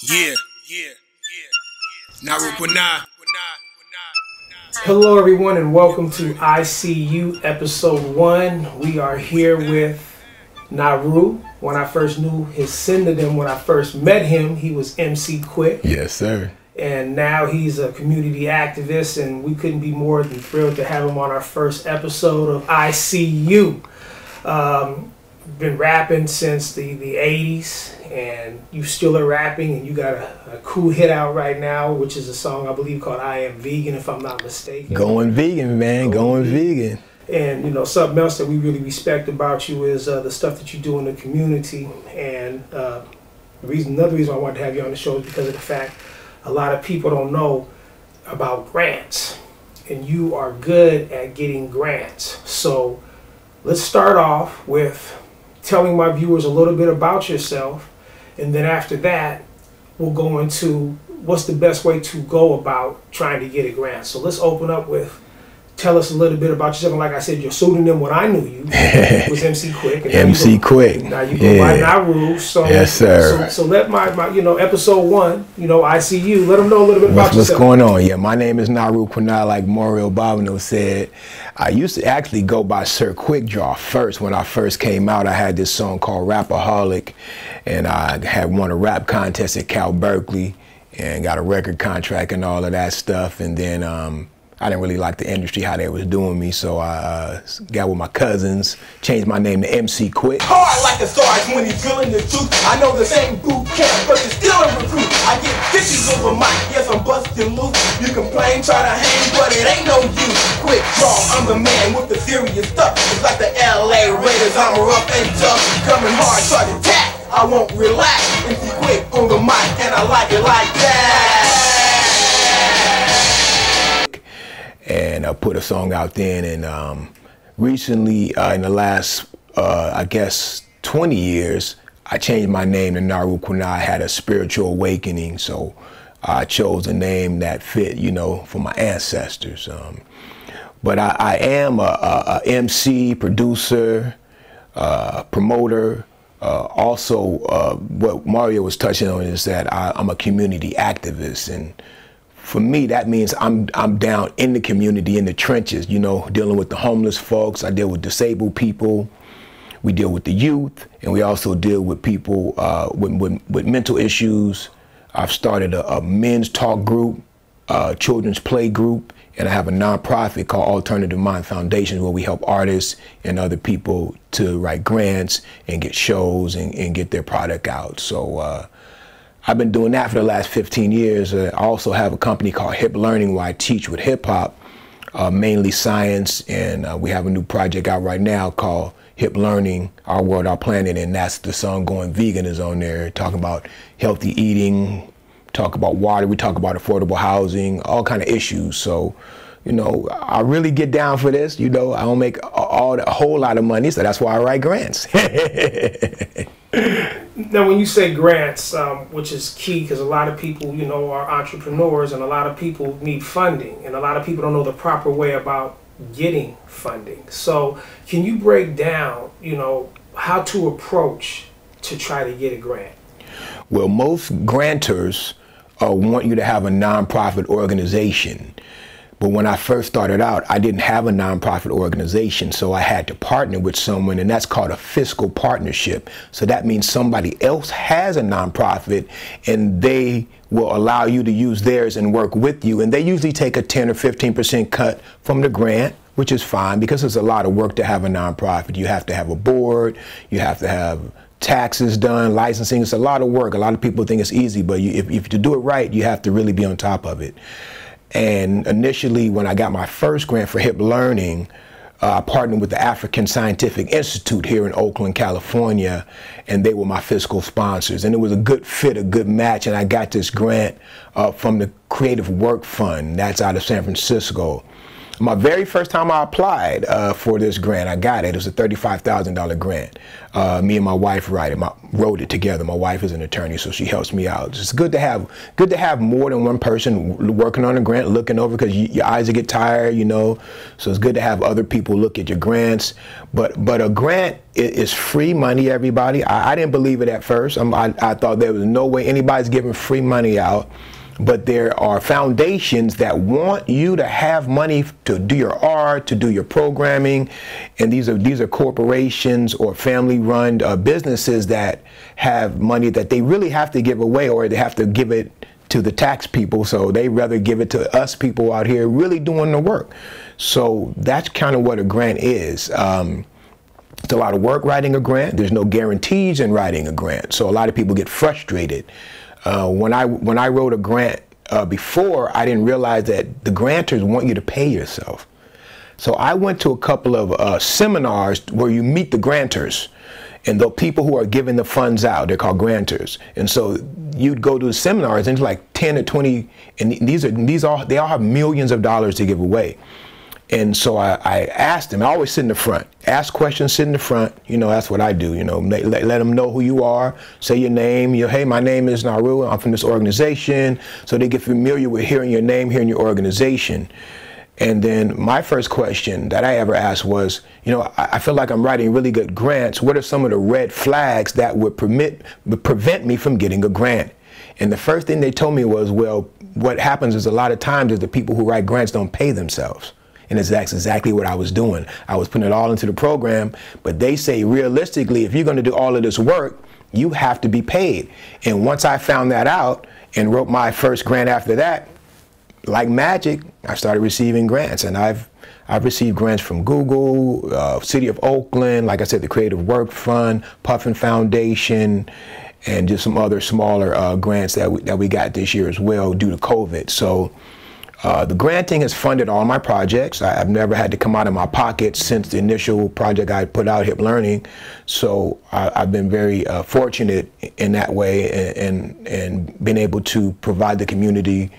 Yeah. Naru Kwina. Hello everyone and welcome to I See You episode 1. We are here with Naru. When I first knew his synonym, when I first met him, he was MC Quick. Yes, sir. And now he's a community activist, and we couldn't be more than thrilled to have him on our first episode of I See You. Been rapping since the 80s, and you still are rapping, and you got a cool hit out right now, which is a song I believe called I Am Vegan, if I'm not mistaken. Going vegan, man. Going vegan. And you know, something else that we really respect about you is the stuff that you do in the community. And another reason I wanted to have you on the show is because of the fact a lot of people don't know about grants, and you are good at getting grants. So let's start off with telling my viewers a little bit about yourself, and then after that we'll go into what's the best way to go about trying to get a grant. So let's open up with, tell us a little bit about yourself. And like I said, your pseudonym when I knew you was MC Quick. And MC Quick. Now you go by Naru. So yes, sir. So let my episode 1, I See You, let them know a little bit about yourself. What's going on? Yeah, my name is Naru Kwina, like Mario Bobino said. I used to actually go by Sir Quick Draw first. When I first came out, I had this song called Rapaholic, and I had won a rap contest at Cal Berkeley and got a record contract and all of that stuff. And then I didn't really like the industry, how they was doing me, so I got with my cousins, changed my name to MC Quick. Hard like a sarge when he's drilling the truth. I know the same boot camp, but you're still a recruit. I get bitches over mic, yes I'm busting loose. You complain, try to hang, but it ain't no use. Quick draw, I'm the man with the serious stuff. It's like the LA Raiders, I'm rough and tough. Coming hard, try to tap, I won't relax. MC Quick on the mic, and I like it like that. And I put a song out then, and recently, in the last, I guess, 20 years, I changed my name to Naru Kwina. I had a spiritual awakening, so I chose a name that fit, for my ancestors. But I am a MC, producer, promoter. Also, what Mario was touching on is that I'm a community activist, and for me, that means I'm down in the community, in the trenches, dealing with the homeless folks. I deal with disabled people. We deal with the youth, and we also deal with people with mental issues. I've started a men's talk group, children's play group, and I have a nonprofit called Alternative Mind Foundation, where we help artists and other people to write grants and get shows and get their product out. So I've been doing that for the last 15 years. I also have a company called Hip Learning, where I teach with hip hop, mainly science, and we have a new project out right now called Hip Learning, Our World, Our Planet, and that's the song Going Vegan is on there, talking about healthy eating, talk about water, we talk about affordable housing, all kind of issues. So, I really get down for this. I don't make a whole lot of money, so that's why I write grants. Now, when you say grants, which is key, because a lot of people, are entrepreneurs, and a lot of people need funding, and a lot of people don't know the proper way about getting funding. So can you break down, how to approach to try to get a grant? Well, most grantors want you to have a nonprofit organization. But when I first started out, I didn't have a nonprofit organization, so I had to partner with someone, and that's called a fiscal partnership. So that means somebody else has a nonprofit, and they will allow you to use theirs and work with you. And they usually take a 10 or 15% cut from the grant, which is fine, because it's a lot of work to have a nonprofit. You have to have a board, you have to have taxes done, licensing. It's a lot of work. A lot of people think it's easy, but if you do it right, you have to really be on top of it. And initially, when I got my first grant for Hip Learning, I partnered with the African Scientific Institute here in Oakland, California, and they were my fiscal sponsors. And it was a good fit, a good match, and I got this grant from the Creative Work Fund. That's out of San Francisco. My very first time I applied for this grant, I got it. It was a $35,000 grant. Me and my wife wrote it together. My wife is an attorney, so she helps me out. It's good to have more than one person working on a grant, looking over, because your eyes will get tired, you know. So it's good to have other people look at your grants. But a grant is free money, everybody. I didn't believe it at first. I thought there was no way anybody's giving free money out. But there are foundations that want you to have money to do your art, to do your programming, and these are corporations or family-run businesses that have money that they really have to give away, or they have to give it to the tax people. So they rather give it to us people out here really doing the work. So that's kind of what a grant is. It's a lot of work writing a grant. There's no guarantees in writing a grant, so a lot of people get frustrated. When I wrote a grant before, I didn't realize that the grantors want you to pay yourself. So I went to a couple of seminars where you meet the grantors and the people who are giving the funds out. They're called grantors. And so you'd go to the seminars, and it's like 10 or 20, and they all have millions of dollars to give away. And so I asked them. I always sit in the front. Ask questions, sit in the front. You know, that's what I do. You know, let them know who you are. Say your name. Hey, my name is Naru. I'm from this organization. So they get familiar with hearing your name, hearing your organization. And then my first question that I ever asked was, you know, I feel like I'm writing really good grants. What are some of the red flags that would prevent me from getting a grant? And the first thing they told me was, well, what happens is a lot of times is the people who write grants don't pay themselves. And that's exactly what I was doing. I was putting it all into the program, but they say realistically, if you're going to do all of this work, you have to be paid. And once I found that out and wrote my first grant after that, like magic, I started receiving grants. And I've received grants from Google, City of Oakland, like I said, the Creative Work Fund, Puffin Foundation, and just some other smaller grants that we got this year as well due to COVID. So the granting has funded all my projects. I've never had to come out of my pocket since the initial project I put out, Hip Learning. So I've been very fortunate in that way, and been able to provide the community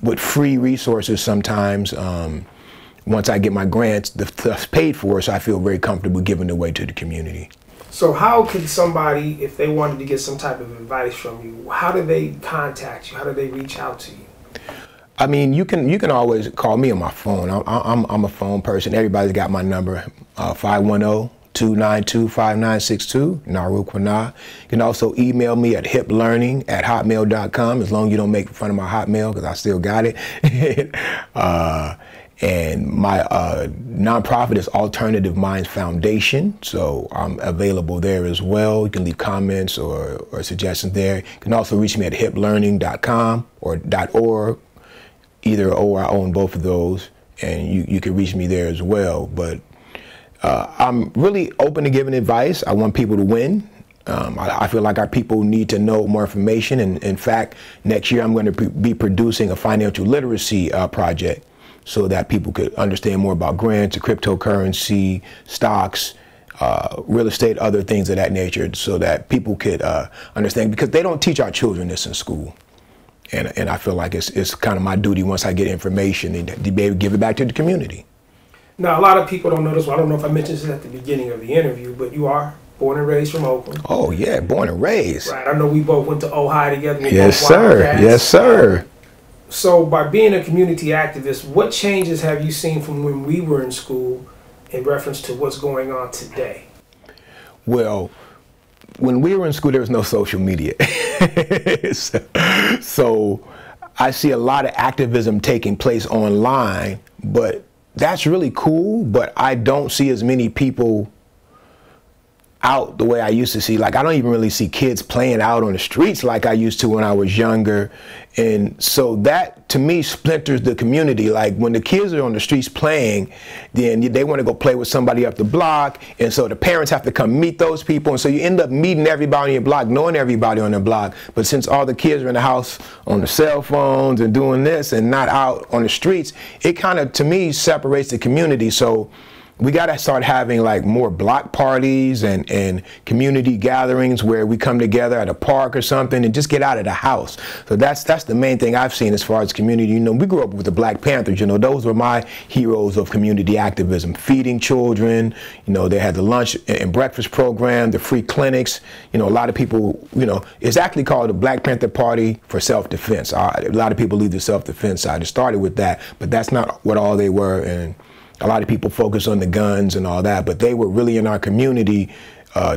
with free resources sometimes. Once I get my grants, the stuff's paid for, so I feel very comfortable giving it away to the community. So how could somebody, if they wanted to get some type of advice from you, how do they contact you? How do they reach out to you? I mean, you can always call me on my phone. I'm a phone person. Everybody's got my number, 510-292-5962, Naru Kwina. You can also email me at hiplearning@hotmail.com, as long as you don't make fun of my Hotmail, because I still got it. And my nonprofit is Alternative Minds Foundation, so I'm available there as well. You can leave comments or suggestions there. You can also reach me at hiplearning.com or .org. Either or, I own both of those, and you can reach me there as well. But I'm really open to giving advice. I want people to win. I feel like our people need to know more information, and in fact, next year I'm going to be producing a financial literacy project so that people could understand more about grants, cryptocurrency, stocks, real estate, other things of that nature, so that people could understand, because they don't teach our children this in school. And I feel like it's kind of my duty, once I get information, to be able to give it back to the community. Now, a lot of people don't know this. Well, I don't know if I mentioned this at the beginning of the interview, but you are born and raised from Oakland. Oh, yeah, born and raised. Right. I know we both went to Ohio together. Yes, sir. Yes, sir. So by being a community activist, what changes have you seen from when we were in school in reference to what's going on today? Well, when we were in school, there was no social media. So I see a lot of activism taking place online, but that's really cool, but I don't see as many people out the way I used to see. Like, I don't even really see kids playing out on the streets like I used to when I was younger. And so that, to me, splinters the community. Like, when the kids are on the streets playing, then they want to go play with somebody up the block, and so the parents have to come meet those people, and so you end up meeting everybody on your block, knowing everybody on the block. But since all the kids are in the house on the cell phones and doing this and not out on the streets, it kind of, to me, separates the community. So we got to start having like more block parties and community gatherings where we come together at a park or something and just get out of the house. So that's the main thing I've seen as far as community. You know, we grew up with the Black Panthers. You know, those were my heroes of community activism. Feeding children. You know, they had the lunch and breakfast program, the free clinics. You know, a lot of people. You know, it's actually called the Black Panther Party for Self-Defense. A lot of people leave the self-defense side. It started with that, but that's not what all they were. And a lot of people focus on the guns and all that, but they were really in our community.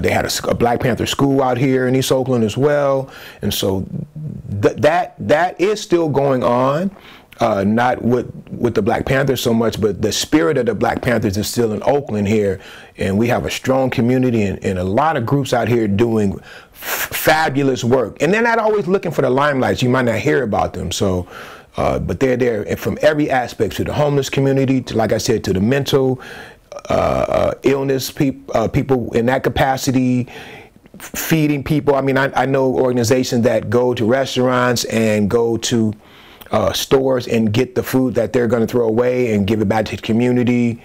They had a Black Panther school out here in East Oakland as well. And so that is still going on, not with the Black Panthers so much, but the spirit of the Black Panthers is still in Oakland here. And we have a strong community and a lot of groups out here doing fabulous work. And they're not always looking for the limelights. You might not hear about them. So. But they're there from every aspect, to the homeless community, to, like I said, to the mental illness people in that capacity, feeding people. I mean, I know organizations that go to restaurants and go to stores and get the food that they're going to throw away and give it back to the community.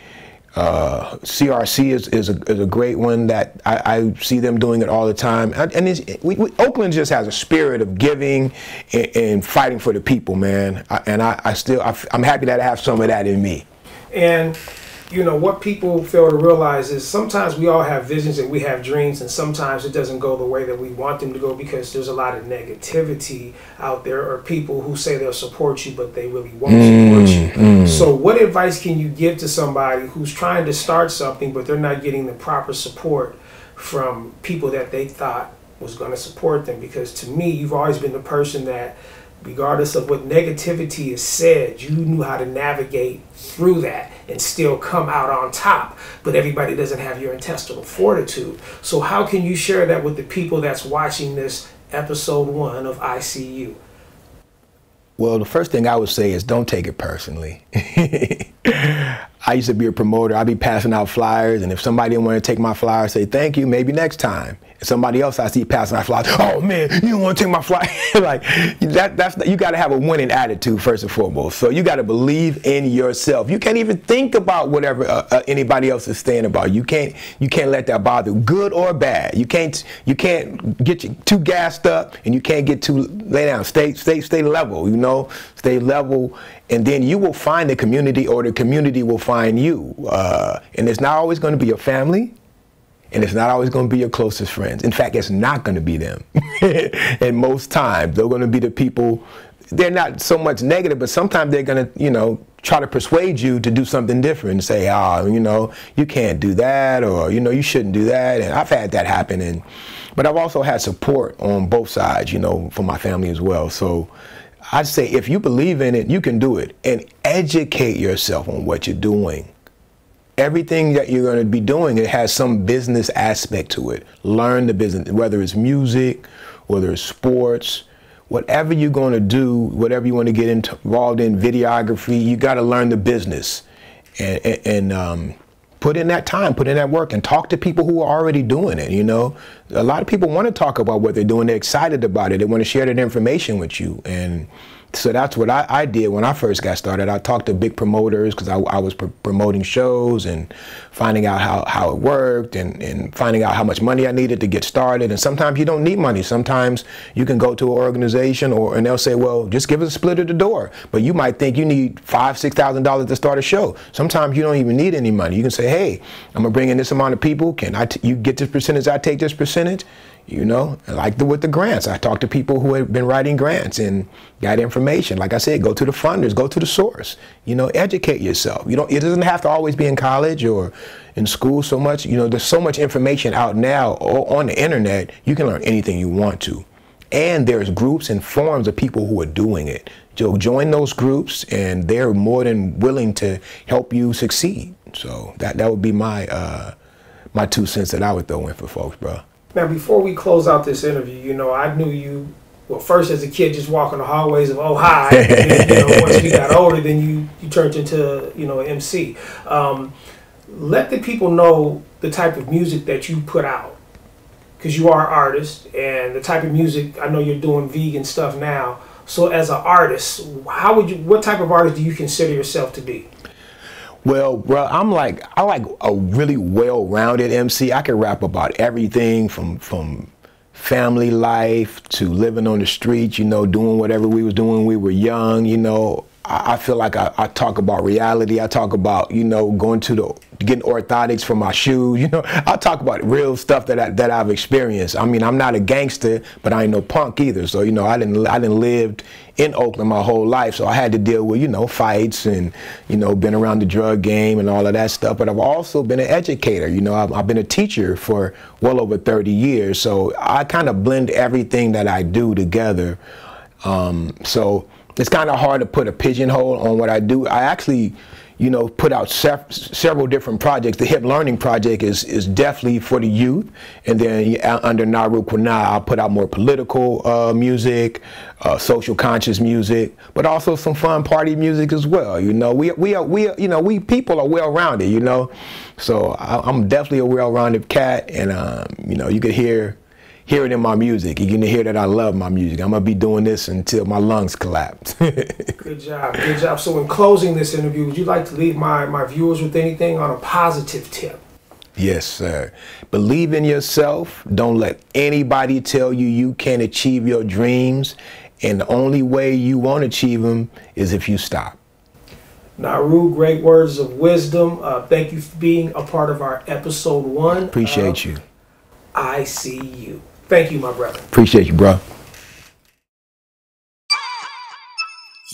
CRC is a great one that I see them doing it all the time. And Oakland just has a spirit of giving and fighting for the people, man. I'm happy that I have some of that in me. And you know, what people fail to realize is sometimes we all have visions and we have dreams, and sometimes it doesn't go the way that we want them to go because there's a lot of negativity out there, or people who say they'll support you but they really won't support you. So what advice can you give to somebody who's trying to start something but they're not getting the proper support from people that they thought was going to support them? Because to me, you've always been the person that, regardless of what negativity is said, you knew how to navigate through that and still come out on top. But everybody doesn't have your intestinal fortitude. So how can you share that with the people that's watching this episode 1 of I See You? Well, the first thing I would say is don't take it personally. I used to be a promoter. I'd be passing out flyers, and if somebody didn't want to take my flyer, I'd say, thank you, maybe next time. And somebody else I see passing out flyers, oh man, you don't want to take my flyer. Like, you got to have a winning attitude first and foremost. So you got to believe in yourself. You can't even think about whatever anybody else is saying about you. You can't let that bother you, good or bad. You can't get you too gassed up, and you can't get too lay down. Stay level. You know, stay level. And then you will find the community, or the community will find you. And it's not always going to be your family, and it's not always going to be your closest friends. In fact, it's not going to be them. And most times, they're going to be the people, they're not so much negative, but sometimes they're going to, you know, try to persuade you to do something different and say, you know, you can't do that, or, you know, you shouldn't do that. And I've had that happen. But I've also had support on both sides, you know, from my family as well. So I'd say if you believe in it, you can do it, and educate yourself on what you're doing. Everything that you're going to be doing, it has some business aspect to it. Learn the business, whether it's music, whether it's sports, whatever you're going to do, whatever you want to get involved in, videography, you got to learn the business and put in that time, put in that work, and talk to people who are already doing it. You know, a lot of people want to talk about what they're doing. They're excited about it. They want to share that information with you. And so that's what I did when I first got started. I talked to big promoters because I was promoting shows and finding out how it worked and finding out how much money I needed to get started. And sometimes you don't need money. Sometimes you can go to an organization and they'll say, well, just give us a split of the door. But you might think you need $5,000, $6,000 to start a show. Sometimes you don't even need any money. You can say, hey, I'm gonna bring in this amount of people. You get this percentage, I take this percentage. You know, like with the grants, I talked to people who have been writing grants and got information. Like I said, go to the funders, go to the source. You know, educate yourself. It doesn't have to always be in college or in school so much. You know, there's so much information out now on the internet. You can learn anything you want to. And there's groups and forums of people who are doing it. So join those groups, and they're more than willing to help you succeed. So that would be my my 2 cents that I would throw in for folks, bro. Now, before we close out this interview, you know, I knew you, well, first as a kid, just walking the hallways of Ohio. And then, you know, once you got older, then you turned into, you know, an MC. Let the people know the type of music that you put out, because you are an artist, and the type of music, I know you're doing vegan stuff now. So as an artist, what type of artist do you consider yourself to be? Well, bro, I like a really well-rounded MC. I can rap about everything from family life to living on the streets, you know, doing whatever we was doing when we were young, you know. I feel like I talk about reality. I talk about, you know, getting orthotics for my shoes. You know, I talk about real stuff that I've experienced. I mean, I'm not a gangster, but I ain't no punk either. So, you know, I didn't lived in Oakland my whole life, so I had to deal with, you know, fights and, you know, been around the drug game and all of that stuff. But I've also been an educator. You know, I've been a teacher for well over 30 years. So I kind of blend everything that I do together. So it's kind of hard to put a pigeonhole on what I do. I actually, you know, put out several different projects. The Hip Learning Project is definitely for the youth. And then under Naru Kwina, I'll put out more political music, social conscious music, but also some fun party music as well. You know, we people are well-rounded, you know. So I'm definitely a well-rounded cat, and you know, you could hear it in my music. You can hear that I love my music. I'm gonna be doing this until my lungs collapse. Good job, good job. So in closing this interview, would you like to leave my viewers with anything on a positive tip? Yes, sir. Believe in yourself. Don't let anybody tell you you can't achieve your dreams. And the only way you won't achieve them is if you stop. Naru, great words of wisdom. Thank you for being a part of our episode 1. Appreciate you. I See You. Thank you, my brother. Appreciate you, bro.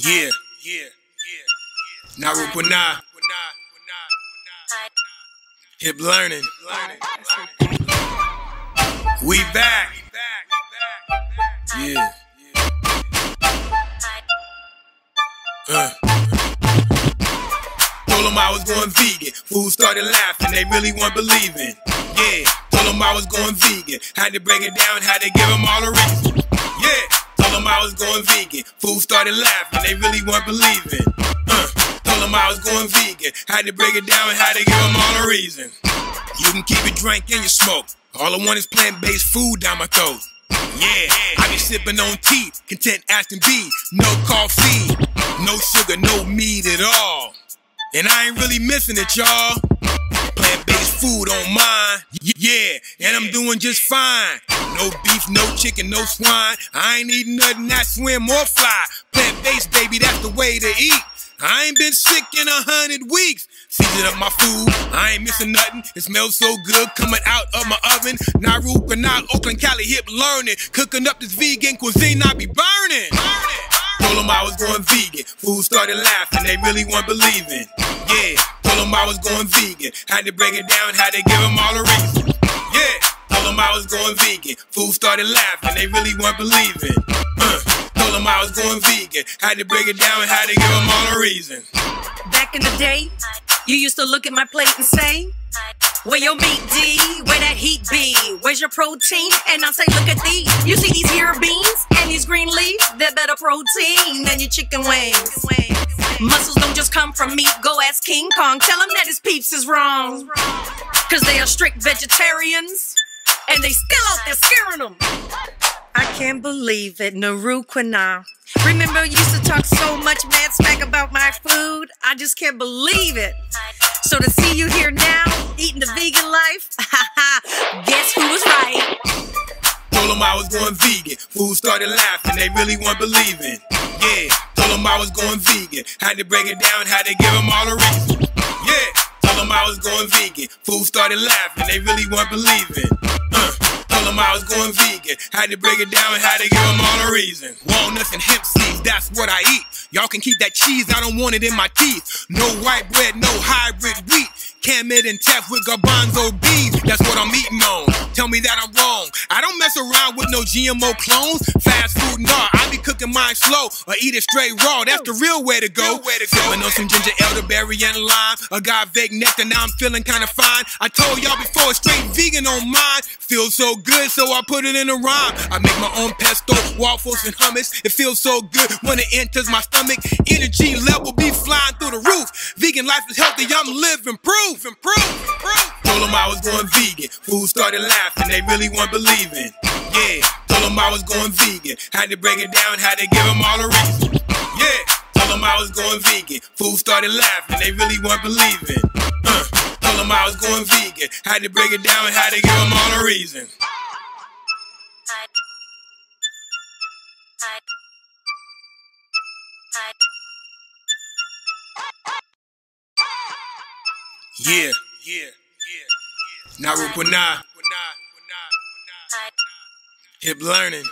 Yeah. Naru Kwina. Hip Learning. We back. Yeah. Told them I was going vegan. Fools started laughing. They really weren't believing. Yeah. Told them I was going vegan. Had to break it down, had to give them all a reason. Yeah. Told them I was going vegan. Fools started laughing, they really weren't believing. Told them I was going vegan. Had to break it down, had to give them all a reason. You can keep your drink and your smoke. All I want is plant-based food down my throat. Yeah, I be sipping on tea, content Aston B. No coffee, no sugar, no meat at all. And I ain't really missing it, y'all. Plant-based food on mine, yeah, and I'm doing just fine. No beef, no chicken, no swine. I ain't eating nothing that swim or fly. Plant-based, baby, that's the way to eat. I ain't been sick in 100 weeks. Season up my food, I ain't missing nothing. It smells so good coming out of my oven. Naru Kwina, Oakland, Cali, Hip Learning. Cooking up this vegan cuisine, I be burning. Told them I was going vegan. Fools started laughing, they really weren't believing. Yeah, told them I was going vegan. Had to break it down, had to give them all a reason. Yeah, told them I was going vegan. Fools started laughing, they really weren't believing. Told them I was going vegan. Had to break it down, had to give them all a reason. Back in the day, you used to look at my plate and say, where your meat D, where that heat be, where's your protein? And I say, look at these, you see these here beans and these green leaves, they're better protein than your chicken wings. Muscles don't just come from meat, go ask King Kong, tell him that his peeps is wrong. Cause they are strict vegetarians, and they still out there scaring them. I can't believe it, Naru Kwina. Remember, you used to talk so much mad smack about my food? I just can't believe it. So to see you here now, eating the vegan life, guess who was right? Told them I was going vegan. Fools started laughing, they really weren't believing. Yeah, told them I was going vegan. Had to break it down, had to give them all a reason. Yeah, told them I was going vegan. Fools started laughing, they really weren't believing. Told them I was going vegan. Had to break it down, had to give them all a reason. Walnuts and hemp seeds, that's what I eat. Y'all can keep that cheese, I don't want it in my teeth. No white bread, no hybrid wheat. Camid and Tef with garbanzo beans, that's what I'm eating on. Tell me that I'm wrong. I don't mess around with no GMO clones. Fast food, nah, I be cooking mine slow or eat it straight raw, that's the real way to go. Sipping on some ginger, elderberry, and lime. Agave nectar, now I'm feeling kinda fine. I told y'all before, it's straight vegan on mine. Feels so good, so I put it in a rhyme. I make my own pesto, waffles, and hummus. It feels so good when it enters my stomach. Energy level be flying through the roof. Vegan life is healthy, I'm living proof. Told them I was going vegan. Fools started laughing, they really weren't believing. Yeah, told them I was going vegan. Had to break it down, had to give them all a reason. Yeah, told them I was going vegan. Fools started laughing, they really weren't believing. Told them I was going vegan. Had to break it down, had to give them all a reason. Yeah. Naru Kwina. Hip learning.